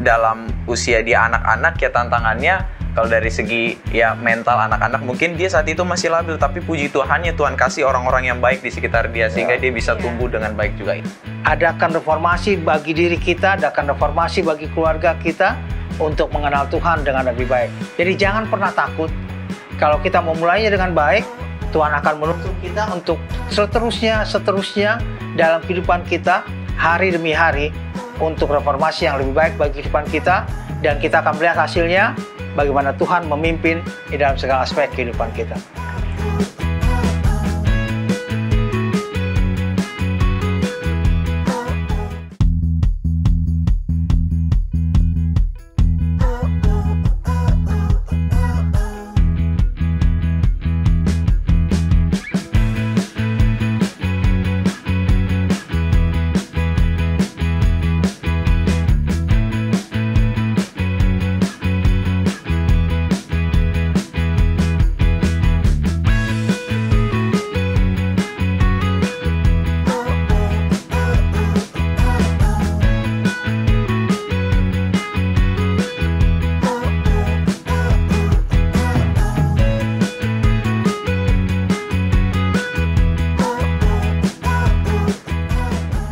dalam usia dia anak-anak ya tantangannya kalau dari segi ya mental anak-anak mungkin dia saat itu masih labil, tapi puji Tuhannya Tuhan kasih orang-orang yang baik di sekitar dia sehingga dia bisa tumbuh dengan baik juga. Adakan reformasi bagi diri kita, adakan reformasi bagi keluarga kita untuk mengenal Tuhan dengan lebih baik. Jadi jangan pernah takut. Kalau kita memulainya dengan baik, Tuhan akan menuntun kita untuk seterusnya dalam kehidupan kita hari demi hari untuk reformasi yang lebih baik bagi kehidupan kita, dan kita akan melihat hasilnya bagaimana Tuhan memimpin di dalam segala aspek kehidupan kita.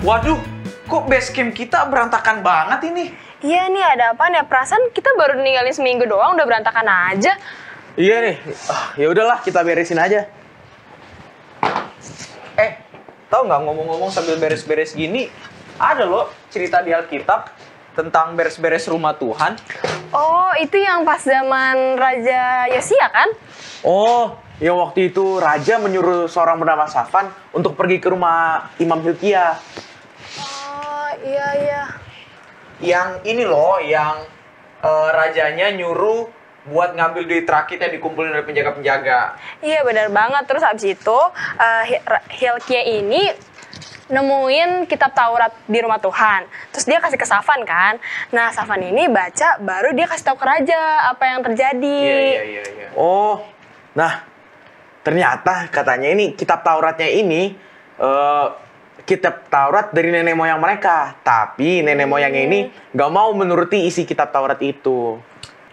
Waduh, kok base camp kita berantakan banget ini? Iya nih, ada apaan ya? Perasaan kita baru ninggalin seminggu doang udah berantakan aja. Iya nih, ya udahlah kita beresin aja. Tahu nggak ngomong-ngomong sambil beres-beres gini, ada loh cerita di Alkitab tentang beres-beres rumah Tuhan. Oh, itu yang pas zaman Raja Yosia kan? Oh, yang waktu itu raja menyuruh seorang bernama Safan untuk pergi ke rumah Imam Hilkiah. Oh, iya. Yang ini loh, yang rajanya nyuruh buat ngambil duit rakit yang dikumpulin oleh penjaga-penjaga. Iya, benar banget. Terus abis itu Hilkiah ini nemuin kitab Taurat di rumah Tuhan. Terus dia kasih ke Safan kan. Nah, Safan ini baca, baru dia kasih tahu ke raja apa yang terjadi. Iya. Oh, nah ternyata katanya ini kitab Tauratnya ini kitab Taurat dari nenek moyang mereka. Tapi nenek moyangnya ini nggak mau menuruti isi kitab Taurat itu.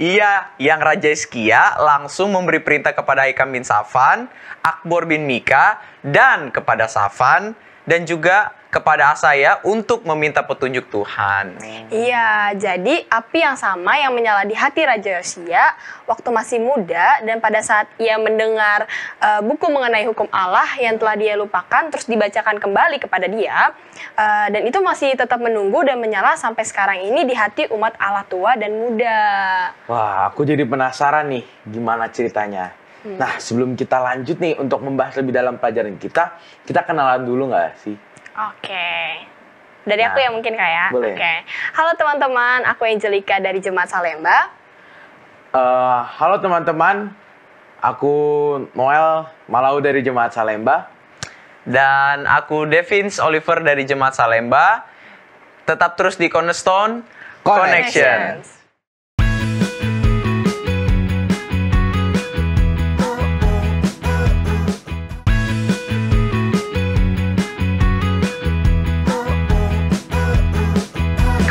Iya, yang Raja Hizkia langsung memberi perintah kepada Ahikam bin Safan, Akbor bin Mika, dan kepada Safan, dan juga kepada Asaya untuk meminta petunjuk Tuhan. Iya, jadi api yang sama yang menyala di hati Raja Yosia waktu masih muda, dan pada saat ia mendengar buku mengenai hukum Allah yang telah dia lupakan terus dibacakan kembali kepada dia, dan itu masih tetap menunggu dan menyala sampai sekarang ini di hati umat Allah tua dan muda. Wah, aku jadi penasaran nih gimana ceritanya. Nah, sebelum kita lanjut nih untuk membahas lebih dalam pelajaran kita kenalan dulu nggak sih? Oke. Dari aku ya mungkin Kak ya? Boleh. Oke. Halo teman-teman, aku Angelica dari Jemaat Salemba. Halo teman-teman, aku Noel Malau dari Jemaat Salemba. Dan aku Devins Oliver dari Jemaat Salemba. Tetap terus di Cornerstone Connection.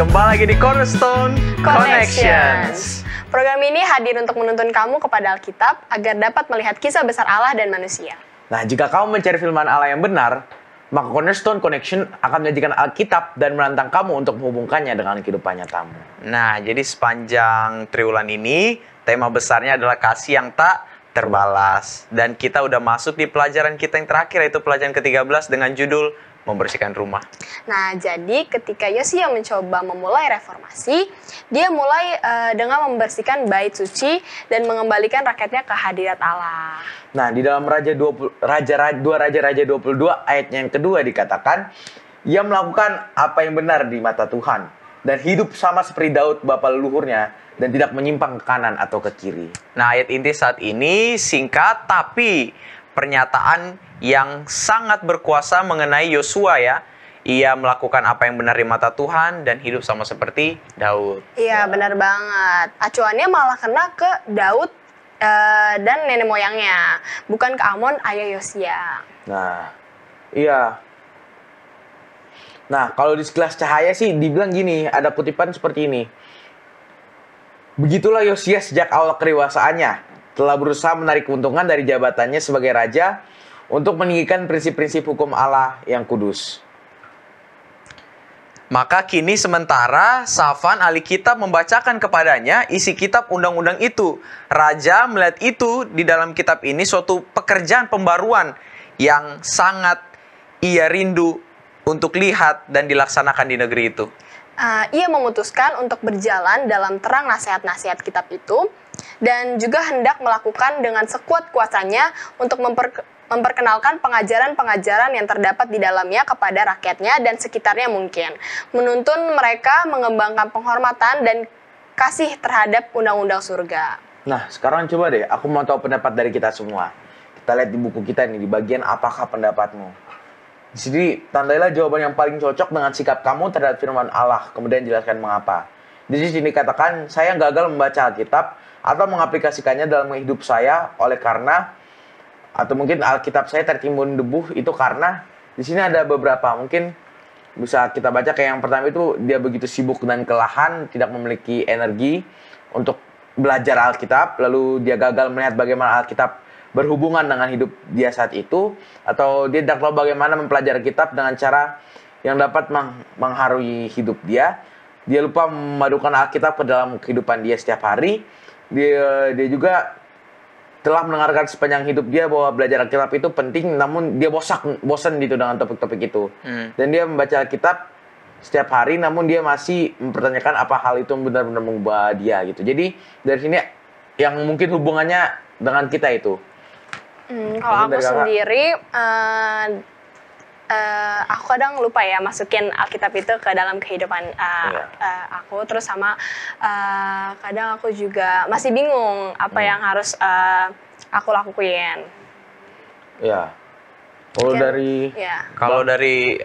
Kembali lagi di Cornerstone Connections. Program ini hadir untuk menuntun kamu kepada Alkitab agar dapat melihat kisah besar Allah dan manusia. Nah, jika kamu mencari firman Allah yang benar, maka Cornerstone Connection akan menyajikan Alkitab dan menantang kamu untuk menghubungkannya dengan kehidupan nyatamu. Nah, jadi sepanjang triwulan ini, tema besarnya adalah kasih yang tak terbalas. Dan kita udah masuk di pelajaran kita yang terakhir, yaitu pelajaran ke-13 dengan judul membersihkan rumah. Nah, jadi ketika Yosia mencoba memulai reformasi, dia mulai dengan membersihkan bait suci dan mengembalikan rakyatnya ke hadirat Allah. Nah, di dalam Raja 22 ayatnya yang kedua dikatakan, ia melakukan apa yang benar di mata Tuhan dan hidup sama seperti Daud bapa leluhurnya dan tidak menyimpang ke kanan atau ke kiri. Nah, ayat inti saat ini singkat tapi pernyataan yang sangat berkuasa mengenai Yosua ya. Ia melakukan apa yang benar di mata Tuhan dan hidup sama seperti Daud. Iya, benar banget. Acuannya malah kena ke Daud dan nenek moyangnya, bukan ke Amon ayah Yosia. Nah, iya. Nah, kalau di sekelas cahaya sih dibilang gini, ada kutipan seperti ini. Begitulah Yosia sejak awal kedewasaannya telah berusaha menarik keuntungan dari jabatannya sebagai raja untuk meninggikan prinsip-prinsip hukum Allah yang kudus. Maka kini sementara Safan ahli kitab membacakan kepadanya isi kitab undang-undang itu. Raja melihat itu di dalam kitab ini suatu pekerjaan pembaruan yang sangat ia rindu untuk lihat dan dilaksanakan di negeri itu. Ia memutuskan untuk berjalan dalam terang nasihat-nasihat kitab itu dan juga hendak melakukan dengan sekuat kuasanya untuk memperkenalkan pengajaran-pengajaran yang terdapat di dalamnya kepada rakyatnya dan sekitarnya mungkin. Menuntun mereka mengembangkan penghormatan dan kasih terhadap undang-undang surga. Nah, sekarang coba deh, aku mau tahu pendapat dari kita semua. Kita lihat di buku kita nih, di bagian apakah pendapatmu. Di sini, tandailah jawaban yang paling cocok dengan sikap kamu terhadap firman Allah, kemudian jelaskan mengapa. Di sini katakan, saya gagal membaca Alkitab atau mengaplikasikannya dalam hidup saya oleh karena, atau mungkin Alkitab saya tertimbun debu itu karena, di sini ada beberapa, mungkin bisa kita baca kayak yang pertama itu, dia begitu sibuk dan kelelahan, tidak memiliki energi untuk belajar Alkitab, lalu dia gagal melihat bagaimana Alkitab berhubungan dengan hidup dia saat itu, atau dia tidak tahu bagaimana mempelajari kitab dengan cara yang dapat mengharui hidup dia. Dia lupa memadukan Alkitab ke dalam kehidupan dia setiap hari. Dia juga telah mendengarkan sepanjang hidup dia bahwa belajar Alkitab itu penting, namun dia bosan gitu dengan topik-topik itu. Dan dia membaca Alkitab setiap hari, namun dia masih mempertanyakan apa hal itu benar-benar mengubah dia gitu. Jadi dari sini yang mungkin hubungannya dengan kita itu. Kalau aku sendiri, aku kadang lupa ya masukin Alkitab itu ke dalam kehidupan aku. Terus sama kadang aku juga masih bingung apa yang harus aku lakuin. Ya. Kalau dari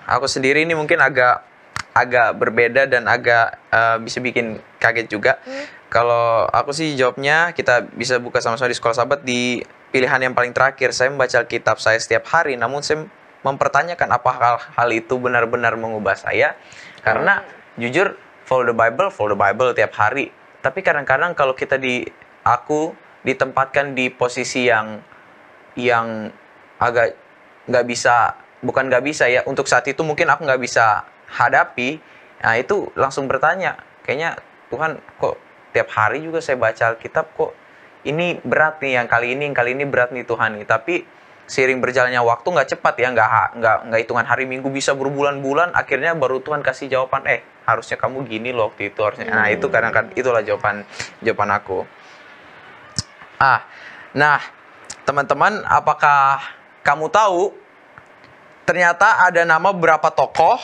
aku sendiri ini mungkin agak berbeda dan agak bisa bikin kaget juga. Kalau aku sih jawabnya, kita bisa buka sama-sama di Sekolah Sahabat di pilihan yang paling terakhir. Saya membaca Alkitab saya setiap hari, namun saya mempertanyakan apa hal itu benar-benar mengubah saya. Karena jujur follow the Bible tiap hari. Tapi kadang-kadang kalau kita aku ditempatkan di posisi yang agak bukan nggak bisa ya, untuk saat itu mungkin aku nggak bisa hadapi. Nah itu langsung bertanya, kayaknya Tuhan kok tiap hari juga saya baca Alkitab kok ini berat nih, yang kali ini berat nih Tuhan nih. Tapi seiring berjalannya waktu nggak cepat ya, nggak hitungan hari minggu, bisa berbulan-bulan, akhirnya baru Tuhan kasih jawaban, harusnya kamu gini loh waktu itu harusnya. Nah itu kadang-kadang itulah jawaban aku. Nah teman-teman, apakah kamu tahu ternyata ada nama beberapa tokoh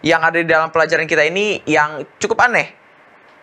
yang ada di dalam pelajaran kita ini yang cukup aneh.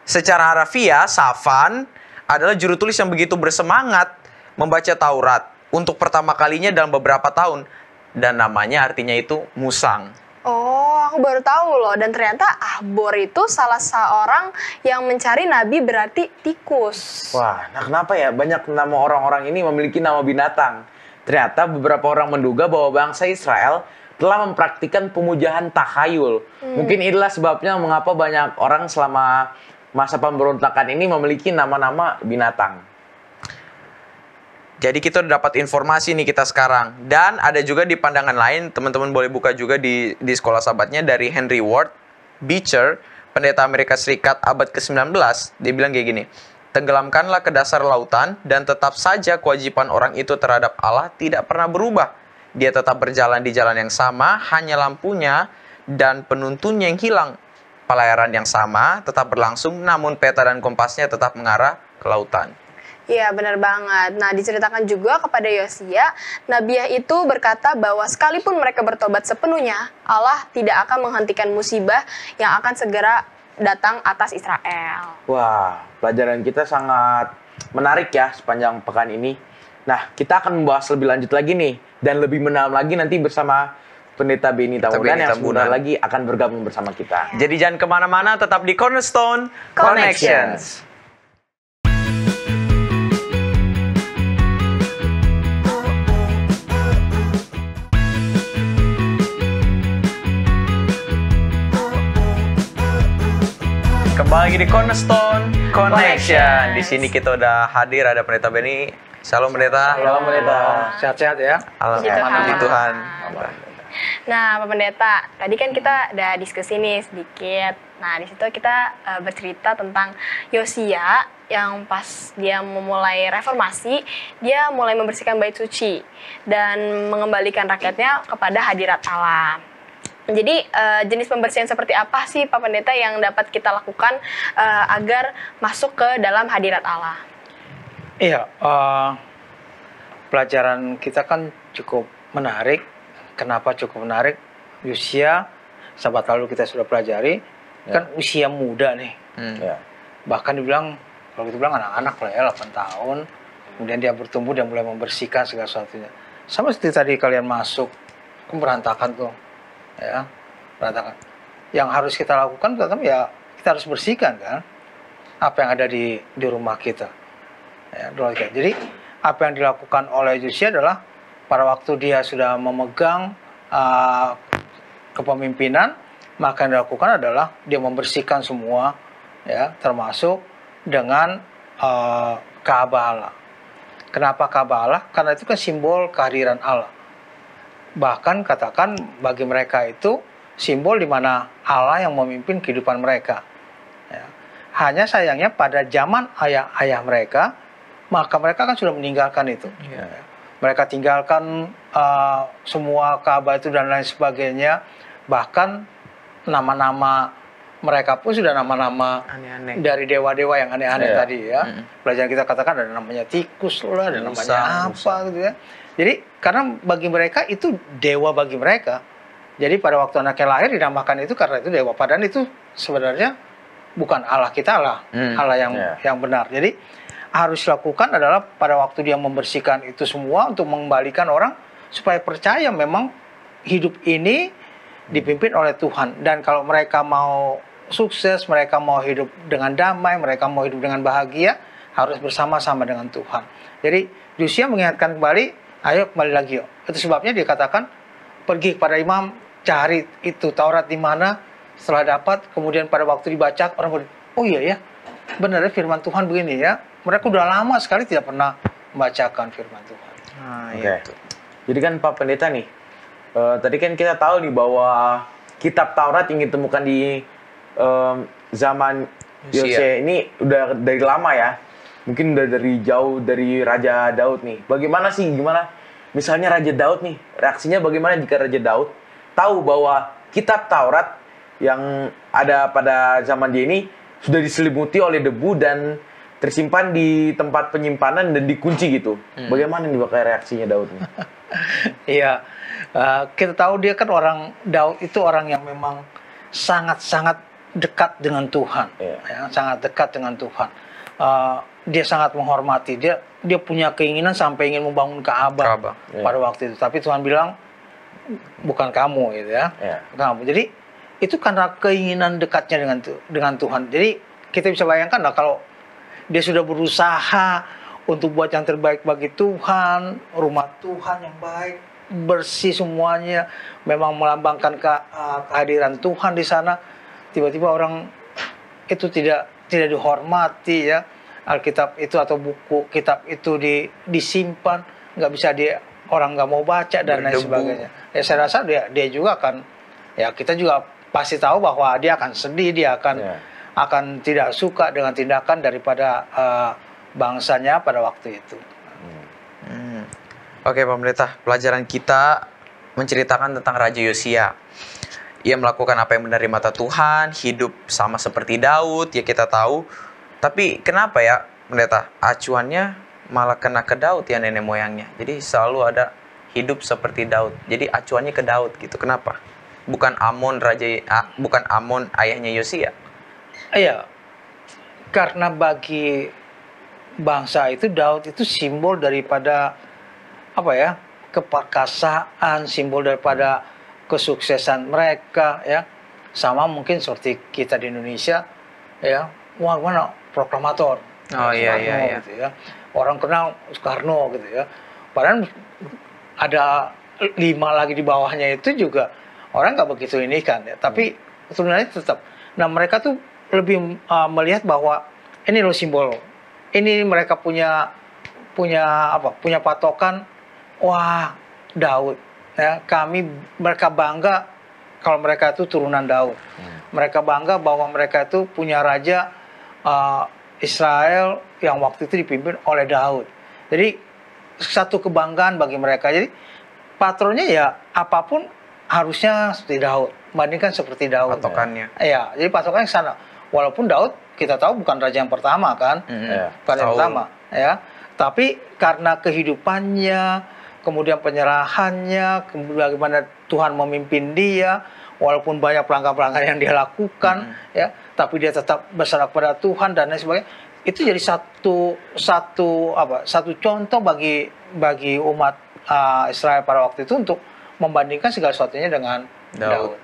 Secara harafiah, Safan adalah juru tulis yang begitu bersemangat membaca Taurat untuk pertama kalinya dalam beberapa tahun. Dan namanya artinya itu musang. Oh, aku baru tahu loh. Dan ternyata Ahbor itu salah seorang yang mencari nabi berarti tikus. Wah, nah kenapa ya banyak nama orang-orang ini memiliki nama binatang? Ternyata beberapa orang menduga bahwa bangsa Israel telah mempraktikkan pemujaan takhayul. Mungkin inilah sebabnya mengapa banyak orang selama masa pemberontakan ini memiliki nama-nama binatang. Jadi kita udah dapat informasi nih kita sekarang. Dan ada juga di pandangan lain, teman-teman boleh buka juga di Sekolah Sahabatnya, dari Henry Ward Beecher, pendeta Amerika Serikat abad ke-19. Dia bilang kayak gini, tenggelamkanlah ke dasar lautan dan tetap saja kewajiban orang itu terhadap Allah tidak pernah berubah. Dia tetap berjalan di jalan yang sama, hanya lampunya dan penuntunnya yang hilang. Pelayaran yang sama tetap berlangsung, namun peta dan kompasnya tetap mengarah ke lautan. Iya, benar banget. Nah, diceritakan juga kepada Yosia, Nabiah itu berkata bahwa sekalipun mereka bertobat sepenuhnya, Allah tidak akan menghentikan musibah yang akan segera datang atas Israel. Wah, pelajaran kita sangat menarik ya sepanjang pekan ini. Nah, kita akan membahas lebih lanjut lagi nih, dan lebih mendalam lagi nanti bersama Pendeta Beni Tambunan yang sebentar lagi akan bergabung bersama kita. Jadi jangan kemana-mana, tetap di Cornerstone Connections. Kembali lagi di Cornerstone Connection. Connections. Di sini kita udah hadir, ada Pendeta Benny. Shalom Pendeta. Shalom Pendeta. Sehat-sehat ya. Alhamdulillah. Puji Tuhan. Puji Tuhan. Nah, Pak Pendeta, tadi kan kita udah diskusi nih sedikit. Nah, di situ kita bercerita tentang Yosia yang pas dia memulai reformasi, dia mulai membersihkan bait suci dan mengembalikan rakyatnya kepada hadirat Allah. Jadi jenis pembersihan seperti apa sih Pak Pendeta yang dapat kita lakukan agar masuk ke dalam hadirat Allah? Iya, pelajaran kita kan cukup menarik. Kenapa cukup menarik? Usia, sahabat lalu kita sudah pelajari, kan usia muda nih. Ya. Bahkan dibilang, kalau kita bilang anak-anak lah ya, 8 tahun. Kemudian dia bertumbuh dan mulai membersihkan segala sesuatunya. Sama seperti tadi kalian masuk, kan berantakan tuh. Ya, berantakan. Yang harus kita lakukan tetap ya kita harus bersihkan kan apa yang ada di rumah kita. Ya, jadi apa yang dilakukan oleh Yosia adalah pada waktu dia sudah memegang kepemimpinan, maka yang dilakukan adalah dia membersihkan semua, ya, termasuk dengan Ka'bah Allah. Kenapa Ka'bah Allah? Karena itu kan simbol kehadiran Allah. Bahkan katakan bagi mereka itu simbol di mana Allah yang memimpin kehidupan mereka. Ya. Hanya sayangnya pada zaman ayah-ayah mereka, maka mereka kan sudah meninggalkan itu. Ya. Mereka tinggalkan semua Ka'bah itu dan lain sebagainya. Bahkan nama-nama mereka pun sudah nama-nama Aneh-aneh. dari dewa-dewa yang aneh-aneh tadi ya. Pelajaran kita katakan ada namanya tikus lah, ada namanya apa gitu ya. Jadi karena bagi mereka itu dewa bagi mereka. Jadi pada waktu anaknya lahir dinamakan itu karena itu dewa. Padahal itu sebenarnya bukan Allah kita lah, Allah yang benar. Jadi harus dilakukan adalah pada waktu dia membersihkan itu semua untuk mengembalikan orang supaya percaya memang hidup ini dipimpin oleh Tuhan. Dan kalau mereka mau sukses, mereka mau hidup dengan damai, mereka mau hidup dengan bahagia, harus bersama-sama dengan Tuhan. Jadi Yosia mengingatkan kembali, ayo kembali lagi yuk. Itu sebabnya dia katakan, pergi kepada imam, cari itu Taurat di mana, setelah dapat, kemudian pada waktu dibaca, orang berkata, oh iya ya, benar ya firman Tuhan begini ya. Mereka udah lama sekali tidak pernah membacakan firman Tuhan. Nah, Oke. Jadi kan Pak Pendeta nih, tadi kan kita tahu nih bahwa kitab Taurat yang ditemukan di zaman Yosia ini udah dari lama ya. Mungkin udah dari jauh dari Raja Daud nih. Bagaimana sih, gimana? Misalnya Raja Daud nih, reaksinya bagaimana jika Raja Daud tahu bahwa kitab Taurat yang ada pada zaman dia ini sudah diselimuti oleh debu dan tersimpan di tempat penyimpanan dan dikunci gitu. Bagaimana nih bakal reaksinya Daud nih? Iya, kita tahu dia kan Daud itu orang yang memang sangat-sangat dekat dengan Tuhan, ya, sangat dekat dengan Tuhan. Dia sangat menghormati, dia punya keinginan sampai ingin membangun Ka'bah pada waktu itu. Tapi Tuhan bilang bukan kamu, gitu ya, kamu. Jadi itu karena keinginan dekatnya dengan Tuhan. Jadi kita bisa bayangkan lah kalau dia sudah berusaha untuk buat yang terbaik bagi Tuhan, rumah Tuhan yang baik, bersih semuanya, memang melambangkan kehadiran Tuhan di sana. Tiba-tiba orang itu tidak dihormati ya. Alkitab itu atau buku kitab itu disimpan, nggak bisa orang nggak mau baca dan lain sebagainya. Ya saya rasa dia juga akan, ya kita juga pasti tahu bahwa dia akan sedih, dia akan tidak suka dengan tindakan daripada bangsanya pada waktu itu. Oke, Pak Pendeta, pelajaran kita menceritakan tentang Raja Yosia. Ia melakukan apa yang benar di mata Tuhan, hidup sama seperti Daud, ya kita tahu. Tapi kenapa ya, Pendeta, acuannya malah kena ke Daud ya nenek moyangnya. Jadi selalu ada hidup seperti Daud. Jadi acuannya ke Daud gitu. Kenapa? Bukan Amon ayahnya Yosia. Iya. Karena bagi bangsa itu Daud itu simbol daripada apa ya? Keperkasaan, simbol daripada kesuksesan mereka ya. Sama mungkin seperti kita di Indonesia ya. Wah, mana proklamator. Oh iya. Gitu ya. Orang kenal Soekarno gitu ya. Padahal ada 5 lagi di bawahnya itu juga orang nggak begitu ini kan ya. Tapi sebenarnya tetap. Nah mereka tuh melihat bahwa ini loh simbol. Ini mereka punya patokan. Wah, Daud. Ya, mereka bangga kalau mereka itu turunan Daud. Mereka bangga bahwa mereka itu punya raja Israel yang waktu itu dipimpin oleh Daud. Jadi satu kebanggaan bagi mereka. Jadi patronnya ya apapun harusnya seperti Daud, bandingkan seperti Daud. Patokannya. Ya, jadi patokannya ke sana. Walaupun Daud kita tahu bukan raja yang pertama kan, bukan yang pertama, ya. Tapi karena kehidupannya, kemudian penyerahannya, kemudian bagaimana Tuhan memimpin dia, walaupun banyak pelanggaran-pelanggaran yang dia lakukan, ya, tapi dia tetap bersandar kepada Tuhan dan lain sebagainya. Itu jadi satu contoh bagi umat Israel pada waktu itu untuk membandingkan segala sesuatunya dengan Daud.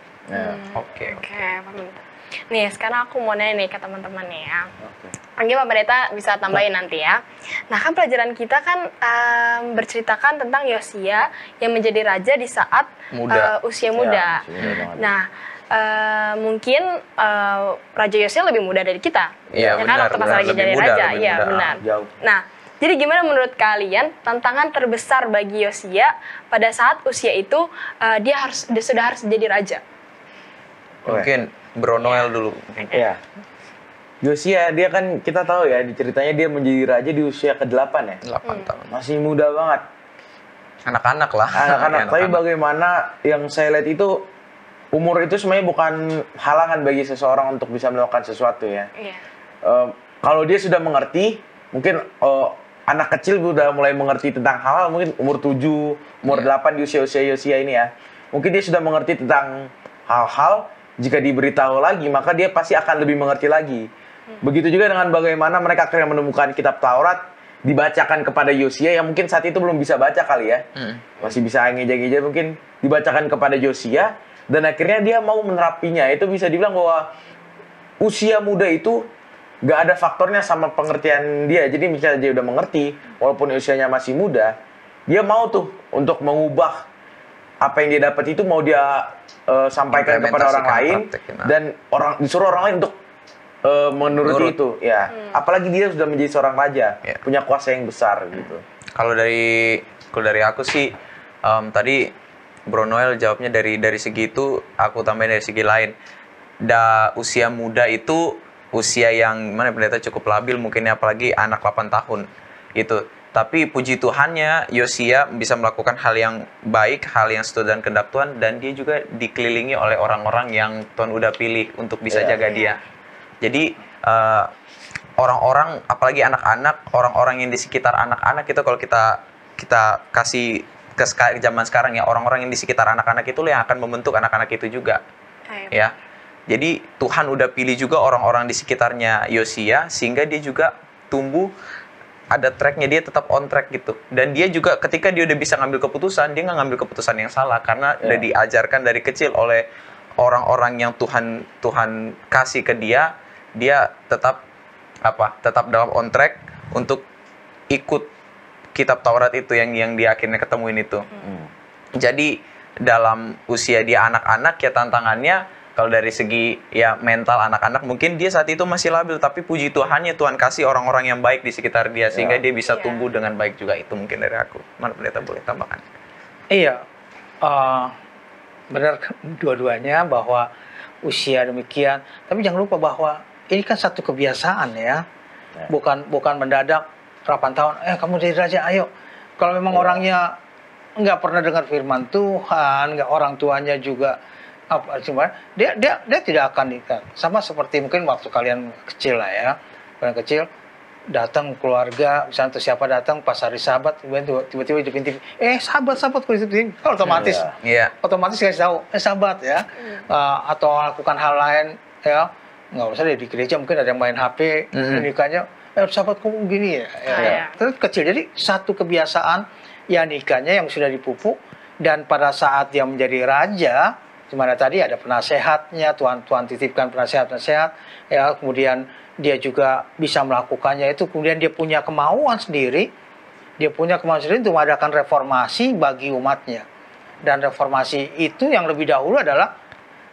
Oke. Nih, sekarang aku mau nanya nih ke teman-teman nih ya. Mungkin Pak Pendeta bisa tambahin nanti ya. Nah, kan pelajaran kita kan berceritakan tentang Yosia yang menjadi raja di saat usia muda. Nah, mungkin Raja Yosia lebih muda dari kita. Iya, ya kan, waktu pas lagi jadi raja. Iya, benar. Jauh. Nah, jadi gimana menurut kalian tantangan terbesar bagi Yosia pada saat usia itu dia sudah harus jadi raja? Mungkin Bro Noel dulu. Iya. Yosia dia kan kita tahu ya, di ceritanya dia menjadi raja di usia ke-8 ya. 8 tahun. Masih muda banget. Anak-anak lah. Anak-anak. Tapi bagaimana yang saya lihat itu umur itu sebenarnya bukan halangan bagi seseorang untuk bisa melakukan sesuatu ya. Iya. Kalau dia sudah mengerti, mungkin anak kecil udah mulai mengerti tentang hal-hal, mungkin umur 7, umur 8 di usia-usia Yosia ini ya. Mungkin dia sudah mengerti tentang hal-hal, jika diberitahu lagi, maka dia pasti akan lebih mengerti lagi. Begitu juga dengan bagaimana mereka akhirnya menemukan kitab Taurat, dibacakan kepada Yosia yang mungkin saat itu belum bisa baca kali ya. Masih bisa ngeja-ngeja, mungkin dibacakan kepada Yosia, dan akhirnya dia mau menerapinya. Itu bisa dibilang bahwa usia muda itu gak ada faktornya sama pengertian dia. Jadi misalnya dia udah mengerti, walaupun usianya masih muda, dia mau tuh untuk mengubah apa yang dia dapat itu, mau dia sampaikan kepada orang lain, dan disuruh orang lain untuk menuruti itu. Ya, apalagi dia sudah menjadi seorang raja, punya kuasa yang besar gitu. Kalau dari aku sih tadi Bro Noel jawabnya dari segi itu, aku tambahin dari segi lain. Usia muda itu usia yang mana pendeta cukup labil mungkin ya, apalagi anak 8 tahun gitu. Tapi puji Tuhannya Yosia bisa melakukan hal yang baik, hal yang sesuai dengan kehendak Tuhan, dan dia juga dikelilingi oleh orang-orang yang Tuhan udah pilih untuk bisa jaga dia. Jadi orang-orang, apalagi anak-anak, orang-orang yang di sekitar anak-anak itu, kalau kita kasih ke zaman sekarang ya, orang-orang yang di sekitar anak-anak itu yang akan membentuk anak-anak itu juga. Ya. Jadi Tuhan udah pilih juga orang-orang di sekitarnya Yosia sehingga dia juga tumbuh, ada tracknya, dia tetap on track gitu. Dan dia juga ketika dia udah bisa ngambil keputusan, dia nggak ngambil keputusan yang salah karena udah diajarkan dari kecil oleh orang-orang yang Tuhan kasih ke dia. Dia tetap dalam on track untuk ikut kitab Taurat itu yang dia akhirnya ketemuin itu. Jadi dalam usia dia anak-anak ya, tantangannya kalau dari segi ya mental anak-anak mungkin dia saat itu masih labil, tapi puji Tuhannya Tuhan kasih orang-orang yang baik di sekitar dia sehingga dia bisa tumbuh dengan baik juga. Itu mungkin dari aku. Mana pendeta boleh tambahkan? Iya, benar dua-duanya bahwa usia demikian. Tapi jangan lupa bahwa ini kan satu kebiasaan ya, bukan mendadak 8 tahun. Kamu jadi raja, ayo. Kalau memang orangnya nggak pernah dengar firman Tuhan, nggak, orang tuanya juga dia tidak akan diikat. Sama seperti mungkin waktu kalian kecil lah ya, kalian kecil datang keluarga, misalnya siapa datang pas hari Sabat, tiba-tiba di TV, sabat otomatis, otomatis kasih tahu, Sabat ya, atau lakukan hal lain ya, nggak usah deh di gereja mungkin ada yang main HP, nikahnya, Sabat kok gini ya, terus kecil. Jadi satu kebiasaan yang nikahnya yang sudah dipupuk, dan pada saat dia menjadi raja, dimana tadi ada penasehatnya, Tuhan titipkan penasehat-penasehat, ya, kemudian dia juga bisa melakukannya itu, kemudian dia punya kemauan sendiri untuk mengadakan reformasi bagi umatnya. Dan reformasi itu yang lebih dahulu adalah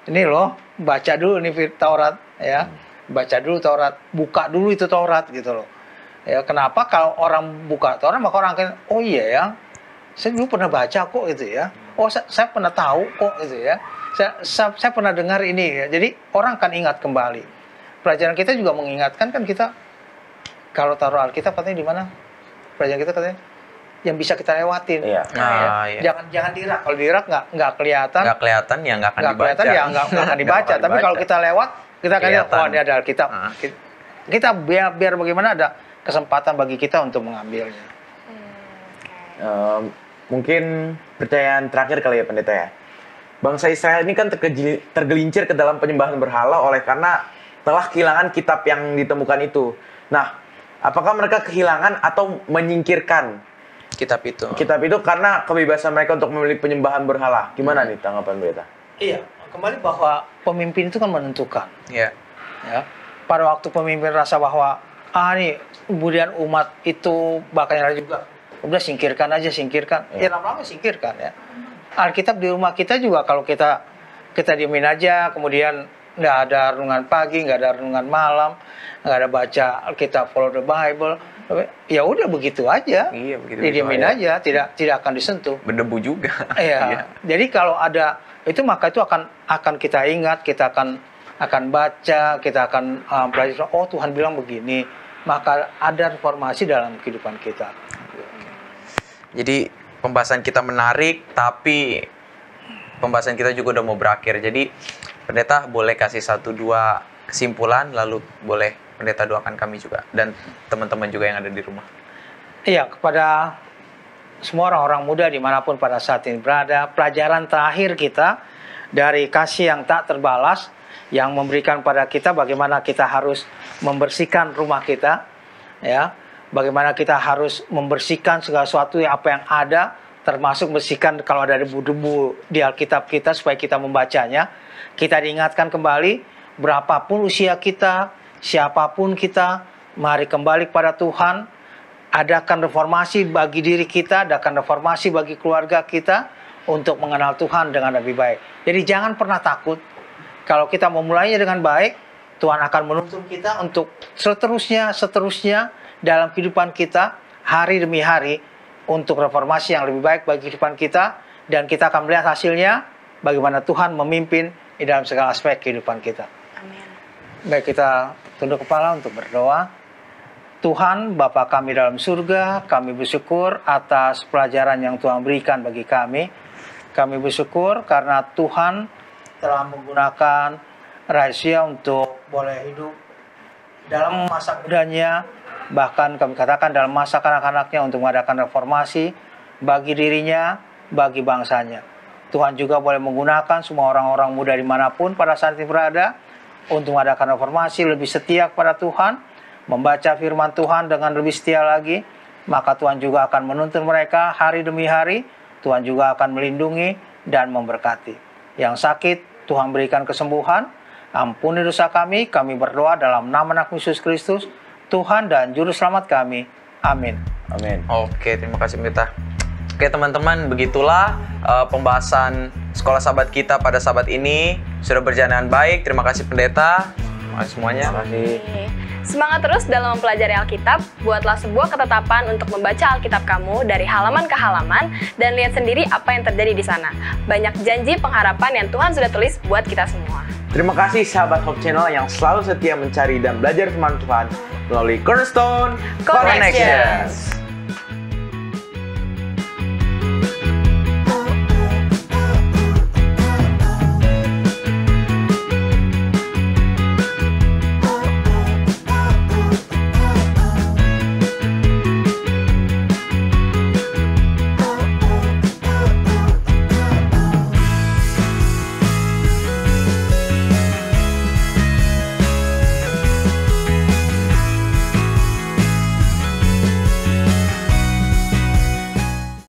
ini loh, baca dulu nih Taurat ya, Baca dulu Taurat, buka dulu itu Taurat gitu loh. Ya, kenapa kalau orang buka Taurat maka orang akan, oh iya ya, saya dulu pernah baca kok gitu ya. Oh saya pernah tahu kok gitu ya. Saya pernah dengar ini ya. Jadi orang akan ingat kembali. Pelajaran kita juga mengingatkan kan kita, kalau taruh Alkitab katanya di mana? Pelajaran kita katanya yang bisa kita lewatin. Iya. Iya. Jangan dirak. Kalau dirak nggak kelihatan. Nggak kelihatan ya nggak akan Nggak dibaca. kelihatan ya nggak akan dibaca. Tapi kalau kita lewat, kita akan lihat, Kelihatan. oh ini ada Alkitab. Kita biar bagaimana ada kesempatan bagi kita untuk mengambilnya. Mungkin pertanyaan terakhir kali ya pendeta ya. Bangsa Israel ini kan tergelincir ke dalam penyembahan berhala oleh karena telah kehilangan kitab yang ditemukan itu. Nah, apakah mereka kehilangan atau menyingkirkan Kitab itu. kitab itu karena kebebasan mereka untuk memilih penyembahan berhala? Gimana nih tanggapan pendeta? Iya, kembali bahwa pemimpin itu kan menentukan. Iya. Ya, pada waktu pemimpin rasa bahwa nih kemudian umat itu bakal nyala juga, udah singkirkan aja, singkirkan. Ya lama-lama singkirkan ya. Alkitab di rumah kita juga kalau kita diemin aja, kemudian nggak ada renungan pagi, nggak ada renungan malam, nggak ada baca Alkitab follow the Bible, ya udah begitu aja. Iya, begitu Didiemin aja, tidak akan disentuh. Berdebu juga. Iya. Jadi kalau ada itu maka itu akan kita ingat, kita akan baca, kita akan belajar. Oh Tuhan bilang begini, maka ada reformasi dalam kehidupan kita. Jadi pembahasan kita menarik, tapi pembahasan kita juga udah mau berakhir. Jadi pendeta boleh kasih 1-2 kesimpulan, lalu boleh pendeta doakan kami juga dan teman-teman juga yang ada di rumah. Iya, kepada semua orang-orang muda dimanapun pada saat ini berada, pelajaran terakhir kita dari kasih yang tak terbalas, yang memberikan pada kita bagaimana kita harus membersihkan rumah kita, ya, bagaimana kita harus membersihkan segala sesuatu apa yang ada, termasuk membersihkan kalau ada debu-debu di Alkitab kita supaya kita membacanya. Kita diingatkan kembali, berapapun usia kita, siapapun kita, mari kembali kepada Tuhan. Adakan reformasi bagi diri kita, adakan reformasi bagi keluarga kita untuk mengenal Tuhan dengan lebih baik. Jadi jangan pernah takut. Kalau kita memulainya dengan baik, Tuhan akan menuntun kita untuk seterusnya dalam kehidupan kita, hari demi hari, untuk reformasi yang lebih baik bagi kehidupan kita. Dan kita akan melihat hasilnya, bagaimana Tuhan memimpin di dalam segala aspek kehidupan kita. Amin. Baik, kita tunduk kepala untuk berdoa. Tuhan, Bapa kami dalam surga, kami bersyukur atas pelajaran yang Tuhan berikan bagi kami. Kami bersyukur karena Tuhan telah menggunakan rahasia untuk boleh hidup dalam masa mudanya, bahkan kami katakan dalam masa kanak-kanaknya untuk mengadakan reformasi bagi dirinya, bagi bangsanya. Tuhan juga boleh menggunakan semua orang-orang muda dimanapun pada saat ini berada untuk mengadakan reformasi lebih setia kepada Tuhan, membaca firman Tuhan dengan lebih setia lagi, maka Tuhan juga akan menuntun mereka hari demi hari. Tuhan juga akan melindungi dan memberkati. Yang sakit, Tuhan berikan kesembuhan. Ampuni dosa kami berdoa dalam nama Anak Yesus Kristus, Tuhan dan Juru Selamat kami. Amin. Amin. Oke, terima kasih pendeta. Oke teman-teman, begitulah pembahasan Sekolah Sabat kita pada Sabat ini. Sudah berjalan dengan baik, terima kasih pendeta. Terima kasih semuanya. Terima kasih. Semangat terus dalam mempelajari Alkitab, buatlah sebuah ketetapan untuk membaca Alkitab kamu dari halaman ke halaman dan lihat sendiri apa yang terjadi di sana. Banyak janji pengharapan yang Tuhan sudah tulis buat kita semua. Terima kasih sahabat Hope Channel yang selalu setia mencari dan belajar firman Tuhan melalui Cornerstone Connections.